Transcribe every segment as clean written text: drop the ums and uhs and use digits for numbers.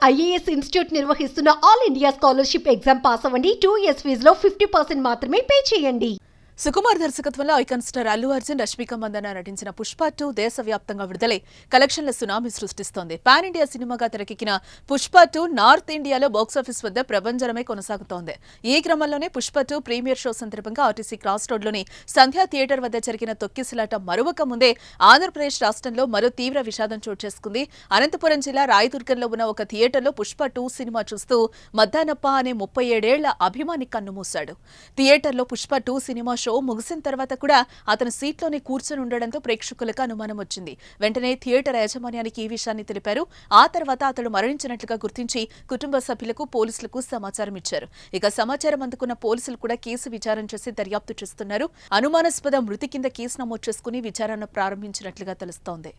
IAS institute నిర్వహిస్తున్న all India scholarship exam pass అవ్వండి. 2 years ఫీజులో 50% మాత్రమే పే చేయండి. సుకుమార్ దర్శకత్వంలో ఐకాన్ స్టార్ అల్లు అర్జున్, రష్మిక మందన నటించిన పుష్ప 2 దేశవ్యాప్తంగా విడుదలై కలెక్షన్ల సునామీ సృష్టిస్తోంది. పాన్ ఇండియా సినిమాగా తెరకెక్కిన పుష్ప 2 నార్త్ ఇండియాలో బాక్సాఫీస్ వద్ద ప్రభంజనమే కొనసాగుతోంది. ఈ క్రమంలోనే పుష్ప 2 ప్రీమియర్ షో సందర్భంగా ఆర్టీసీ క్రాస్ రోడ్లోని సంధ్యా థియేటర్ వద్ద జరిగిన తొక్కిసలాట మరువక ముందే ఆంధ్రప్రదేశ్ రాష్ట్రంలో మరో తీవ్ర విషాదం చోటు చేసుకుంది. అనంతపురం జిల్లా రాయదుర్గంలో ఉన్న ఒక థియేటర్లో పుష్ప 2 సినిమా చూస్తూ మద్దానప్ప అనే 37 ఏళ్ల అభిమాని కన్నుమూశాడు. థియేటర్లో పుష్ప 2 సినిమా షో ముగిసిన తర్వాత కూడా అతను సీట్లోనే కూర్చొని ఉండడంతో ప్రేక్షకులకు అనుమానం వచ్చింది. వెంటనే థియేటర్ యాజమాన్యానికి ఈ విషయాన్ని తెలిపారు. ఆ తర్వాత అతడు మరణించినట్లుగా గుర్తించి కుటుంబ సభ్యులకు, పోలీసులకు సమాచారం ఇచ్చారు. ఇక సమాచారం అందుకున్న పోలీసులు కూడా కేసు విచారణ చేసి దర్యాప్తు చేస్తున్నారు. అనుమానాస్పద మృతి కింద కేసు నమోదు చేసుకుని విచారణ ప్రారంభించినట్లుగా తెలుస్తోంది.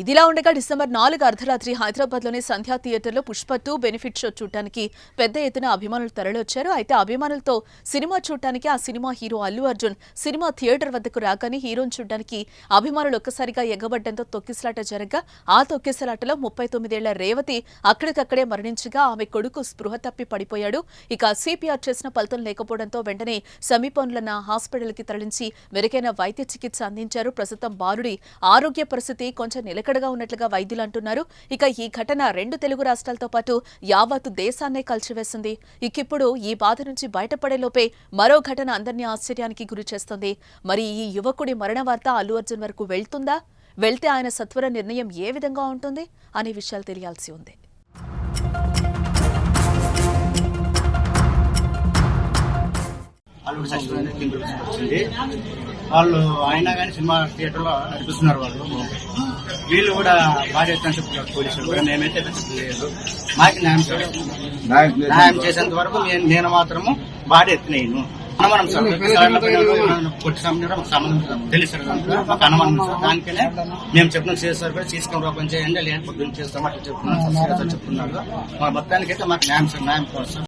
ఇదిలా ఉండగా డిసెంబర్ 4 అర్ధరాత్రి హైదరాబాద్లోని సంధ్యా థియేటర్లో పుష్ప 2 బెనిఫిట్ షో చూడటానికి పెద్ద ఎత్తున అభిమానులు తరలివచ్చారు. అయితే అభిమానులతో సినిమా చూడటానికి ఆ cinema hero Allu Arjun cinema theatre వద్దకు రాగానే హీరోను చూడటానికి అభిమానులు ఒక్కసారిగా ఎగబడ్డంతో తొక్కిసలాట జరగగా ఆ తొక్కిసలాటలో 39 ఏళ్ల రేవతి అక్కడికక్కడే మరణించగా ఆమె కొడుకు స్పృహ తప్పి పడిపోయాడు. ఇక సిపిఆర్ చేసిన ఫలితం లేకపోవడంతో వెంటనే సమీపంలోన్న హాస్పిటల్కి తరలించి మెరుగైన వైద్య చికిత్స అందించారు. ప్రస్తుతం బాలుడి ఆరోగ్య పరిస్థితి కొంచెం నిలకడగా ఉన్నట్లుగా వైద్యులు అంటున్నారు. ఇక ఈ ఘటన 2 తెలుగు రాష్ట్రాలతో పాటు యావత్తు దేశాన్నే కలిచివేసింది. ఇకిప్పుడు ఈ బాధ నుంచి బయటపడే లోపే మరో ఘటన అందరినీ ఆశ్చర్యానికి గురి చేస్తుంది. మరి ఈ యువకుడి మరణ వార్త అల్లు అర్జున్ వరకు వెళ్తుందా? వెళ్తే ఆయన సత్వర నిర్ణయం ఏ విధంగా ఉంటుంది అనే విషయాలు తెలియాల్సి ఉంది. వాళ్ళు అయినా కానీ సినిమా థియేటర్ లో నడిపిస్తున్నారు. వీళ్ళు కూడా బాగా చెప్తున్నారు పోలీసులు కూడా. మేమైతే లేదు, మాకు న్యాయం చేసేంత వరకు నేను మాత్రము బాడీ ఎత్తినేను. అనుమానం సార్, కొట్టి సంబంధం తెలుసు మాకు అనుమానం సార్. దానికనే మేము చెప్పిన చేస్తారు కూడా తీసుకొని ఓపెన్ చేయండి, లేని పొద్దున్న చేస్తాం అట్లా చెప్తున్నాను సార్. చెప్తున్నారు మా మొత్తానికైతే మాకు న్యాయం సార్, న్యాయం కోసం.